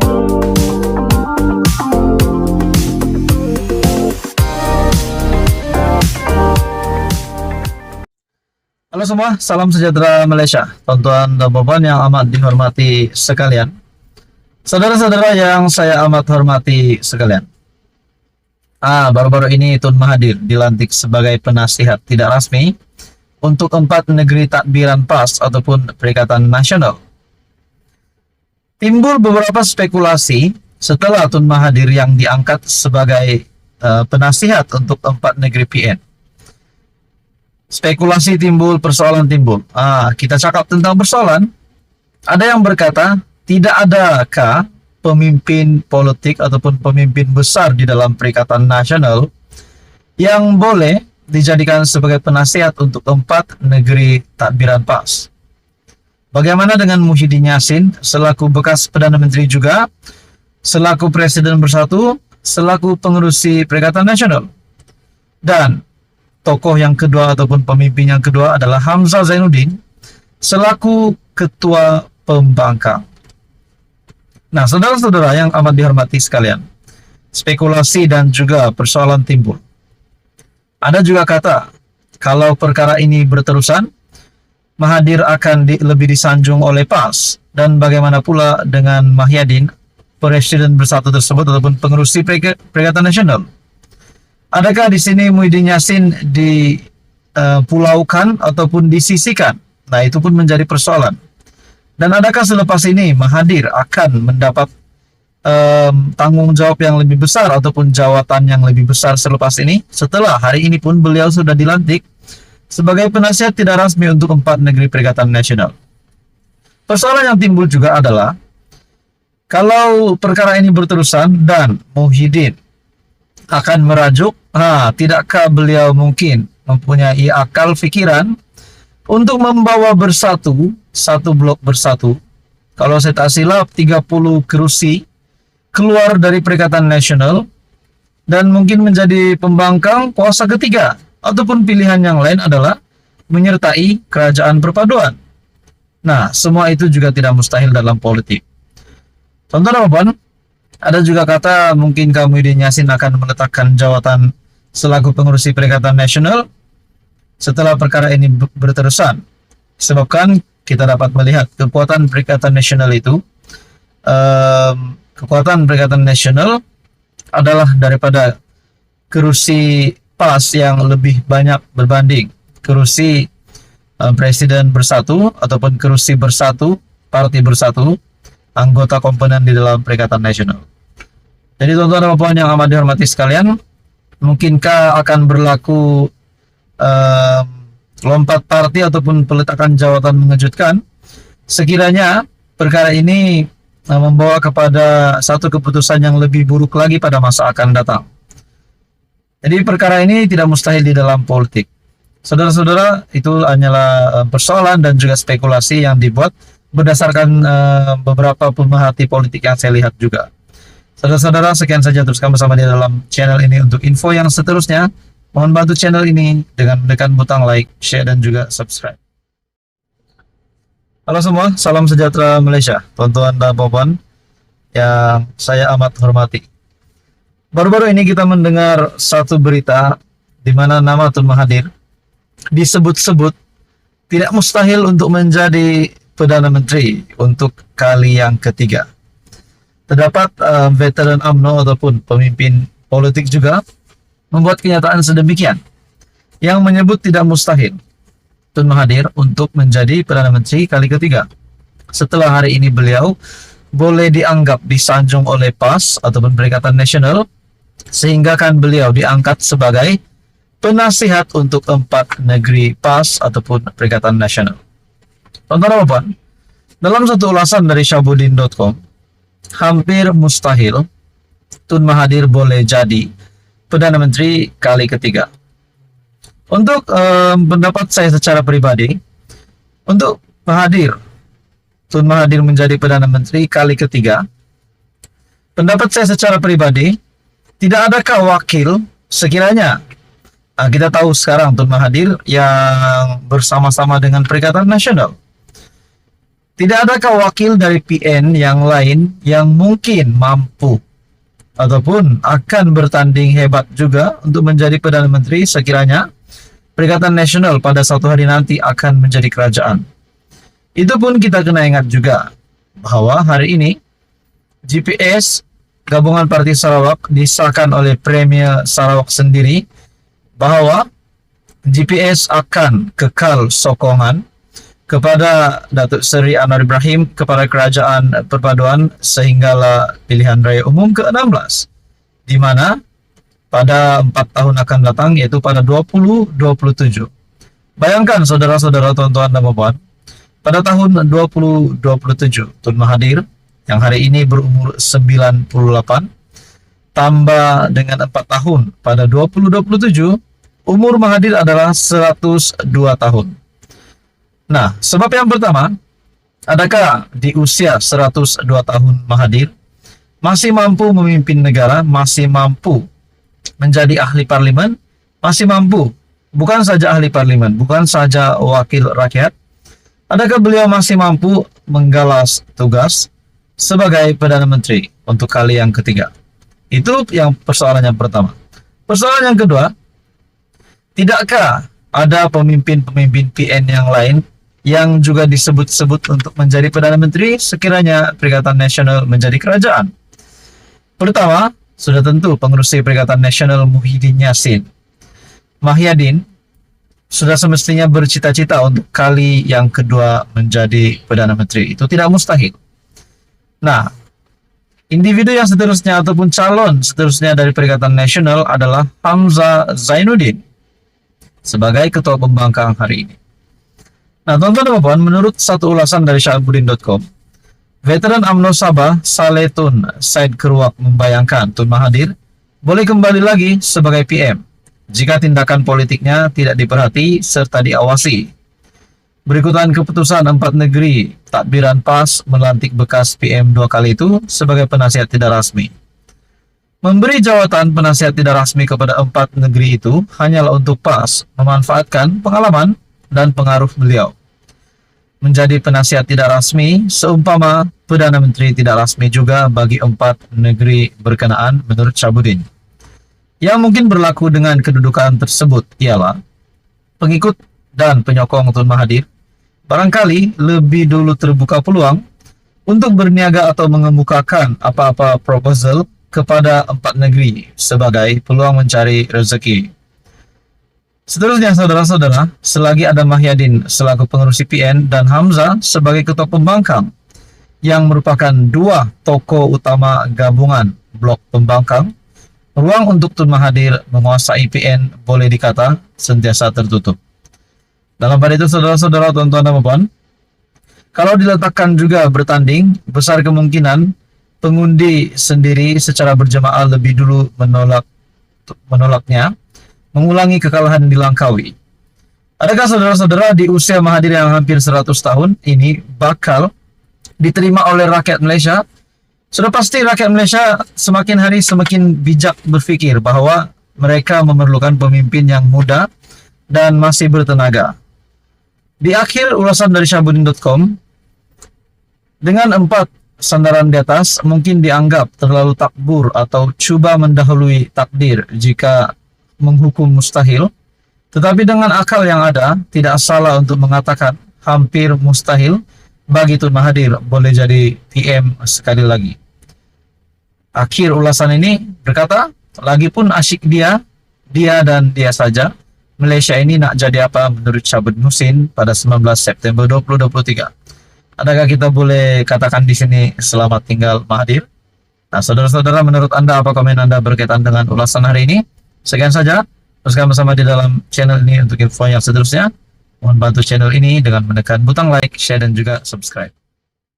Halo semua, salam sejahtera Malaysia, tonton dan bapak yang amat dihormati sekalian. Saudara-saudara yang saya amat hormati sekalian. Baru-baru ini Tun Mahathir dilantik sebagai penasihat tidak resmi untuk 4 negeri takbiran PAS ataupun Perikatan Nasional. Timbul beberapa spekulasi setelah Tun Mahathir yang diangkat sebagai penasihat untuk 4 negeri PN. Spekulasi timbul, persoalan timbul. Kita cakap tentang persoalan. Ada yang berkata, tidak adakah pemimpin politik ataupun pemimpin besar di dalam Perikatan Nasional yang boleh dijadikan sebagai penasihat untuk 4 negeri takbiran PAS. Bagaimana dengan Muhyiddin Yassin selaku bekas Perdana Menteri juga, selaku Presiden Bersatu, selaku pengerusi Perikatan Nasional. Dan tokoh yang kedua ataupun pemimpin yang kedua adalah Hamzah Zainuddin selaku ketua pembangkang. Nah, saudara-saudara yang amat dihormati sekalian, spekulasi dan juga persoalan timbul. Ada juga kata, kalau perkara ini berterusan, Mahathir akan lebih disanjung oleh PAS, dan bagaimana pula dengan Muhyiddin, Presiden Bersatu tersebut ataupun pengerusi Perikatan Nasional. Adakah di sini Muhyiddin Yassin dipulaukan ataupun disisikan? Nah, itu pun menjadi persoalan. Dan adakah selepas ini Mahathir akan mendapat tanggung jawab yang lebih besar ataupun jawatan yang lebih besar selepas ini? Setelah hari ini pun beliau sudah dilantik sebagai penasihat tidak resmi untuk 4 negeri Perikatan Nasional. Persoalan yang timbul juga adalah, kalau perkara ini berterusan dan Muhyiddin akan merajuk, tidakkah beliau mungkin mempunyai akal fikiran untuk membawa bersatu, satu blok bersatu, kalau saya tak silap 30 kerusi keluar dari Perikatan Nasional dan mungkin menjadi pembangkang kuasa ketiga, ataupun pilihan yang lain adalah menyertai kerajaan perpaduan. Nah, semua itu juga tidak mustahil dalam politik. Contoh apa? Ada juga kata mungkin Muhyiddin Yassin akan meletakkan jawatan selaku pengurusi Perikatan Nasional setelah perkara ini berterusan. Sebabkan kita dapat melihat kekuatan Perikatan Nasional itu, kekuatan Perikatan Nasional adalah daripada kerusi PAS yang lebih banyak berbanding kerusi Presiden Bersatu ataupun kerusi Bersatu, Parti Bersatu, anggota komponen di dalam Perikatan Nasional. Jadi tuan-tuan dan puan yang amat dihormati sekalian, mungkinkah akan berlaku lompat parti ataupun peletakan jawatan mengejutkan sekiranya perkara ini membawa kepada satu keputusan yang lebih buruk lagi pada masa akan datang. Jadi perkara ini tidak mustahil di dalam politik. Saudara-saudara, itu hanyalah persoalan dan juga spekulasi yang dibuat berdasarkan beberapa pemerhati politik yang saya lihat juga. Saudara-saudara, sekian saja, teruskan bersama di dalam channel ini untuk info yang seterusnya. Mohon bantu channel ini dengan menekan butang like, share, dan juga subscribe. Halo semua, salam sejahtera Malaysia, tuan-tuan dan puan yang saya amat hormati. Baru-baru ini kita mendengar satu berita di mana nama Tun Mahathir disebut-sebut tidak mustahil untuk menjadi Perdana Menteri untuk kali yang ketiga. Terdapat veteran UMNO ataupun pemimpin politik juga membuat kenyataan sedemikian yang menyebut tidak mustahil Tun Mahathir untuk menjadi Perdana Menteri kali ketiga. Setelah hari ini beliau boleh dianggap disanjung oleh PAS ataupun Perikatan Nasional, sehingga kan beliau diangkat sebagai penasihat untuk 4 negeri PAS ataupun Perikatan Nasional. Tonton apa? Dalam satu ulasan dari Syahbudin.com, hampir mustahil Tun Mahathir boleh jadi Perdana Menteri kali ketiga. Untuk pendapat saya secara pribadi, untuk Tun Mahathir menjadi Perdana Menteri kali ketiga, pendapat saya secara pribadi, tidak adakah wakil sekiranya kita tahu sekarang Tun Mahathir yang bersama-sama dengan Perikatan Nasional. Tidak adakah wakil dari PN yang lain yang mungkin mampu ataupun akan bertanding hebat juga untuk menjadi Perdana Menteri sekiranya Perikatan Nasional pada suatu hari nanti akan menjadi kerajaan? Itu pun kita kena ingat juga bahwa hari ini GPS Gabungan Parti Sarawak disahkan oleh Premier Sarawak sendiri bahwa GPS akan kekal sokongan kepada Datuk Seri Anwar Ibrahim kepada Kerajaan Perpaduan sehinggalah pilihan raya umum ke-16, di mana pada 4 tahun akan datang, yaitu pada 2027. Bayangkan saudara-saudara, tuan-tuan dan puan, pada tahun 2027 Tun Mahathir yang hari ini berumur 98 tambah dengan 4 tahun pada 2027, umur Mahathir adalah 102 tahun. Nah, sebab yang pertama, adakah di usia 102 tahun Mahathir masih mampu memimpin negara, masih mampu menjadi ahli parlimen, masih mampu, bukan saja ahli parlimen, bukan saja wakil rakyat, adakah beliau masih mampu menggalas tugas sebagai Perdana Menteri untuk kali yang ketiga? Itu yang persoalan yang pertama. Persoalan yang kedua, tidakkah ada pemimpin-pemimpin PN yang lain yang juga disebut-sebut untuk menjadi Perdana Menteri sekiranya Perikatan Nasional menjadi kerajaan? Pertama, sudah tentu pengerusi Perikatan Nasional Muhyiddin Yassin. Mahyadin sudah semestinya bercita-cita untuk kali yang kedua menjadi Perdana Menteri. Itu tidak mustahil. Nah, individu yang seterusnya ataupun calon seterusnya dari Perikatan Nasional adalah Hamzah Zainuddin sebagai Ketua Pembangkang hari ini. Nah, teman-teman dan puan, menurut satu ulasan dari syahabudin.com, veteran UMNO Sabah Saleh Tun Said Keruak membayangkan Tun Mahathir boleh kembali lagi sebagai PM jika tindakan politiknya tidak diperhati serta diawasi. Berikutan keputusan 4 negeri takbiran PAS melantik bekas PM 2 kali itu sebagai penasihat tidak rasmi. Memberi jawatan penasihat tidak rasmi kepada 4 negeri itu hanyalah untuk PAS memanfaatkan pengalaman dan pengaruh beliau menjadi penasihat tidak rasmi, seumpama Perdana Menteri tidak rasmi juga bagi 4 negeri berkenaan menurut Syahabudin. Yang mungkin berlaku dengan kedudukan tersebut ialah pengikut dan penyokong Tun Mahathir barangkali lebih dulu terbuka peluang untuk berniaga atau mengemukakan apa-apa proposal kepada 4 negeri sebagai peluang mencari rezeki. Seterusnya, saudara-saudara, selagi ada Mahyadin selaku pengerusi PN dan Hamzah sebagai ketua pembangkang yang merupakan 2 tokoh utama gabungan blok pembangkang, ruang untuk Tun Mahathir menguasai PN boleh dikata sentiasa tertutup. Dalam pada itu, saudara-saudara, tuan-tuan dan puan, kalau diletakkan juga bertanding, besar kemungkinan pengundi sendiri secara berjamaah lebih dulu menolaknya, mengulangi kekalahan di Langkawi. Adakah saudara-saudara di usia Mahathir yang hampir 100 tahun ini bakal diterima oleh rakyat Malaysia? Sudah pasti rakyat Malaysia semakin hari semakin bijak berfikir bahwa mereka memerlukan pemimpin yang muda dan masih bertenaga. Di akhir ulasan dari syahabudin.com, dengan 4 sandaran di atas mungkin dianggap terlalu takbur atau cuba mendahului takdir jika menghukum mustahil, tetapi dengan akal yang ada, tidak salah untuk mengatakan hampir mustahil bagi Tun Mahathir boleh jadi PM sekali lagi. Akhir ulasan ini berkata, lagipun asyik dia dan dia saja, Malaysia ini nak jadi apa menurut Syahabudin Husin pada 19 September 2023. Adakah kita boleh katakan di sini selamat tinggal Mahathir? Nah, saudara-saudara, menurut Anda apa komen Anda berkaitan dengan ulasan hari ini? Sekian saja, teruskan bersama di dalam channel ini untuk info yang seterusnya. Mohon bantu channel ini dengan menekan butang like, share, dan juga subscribe.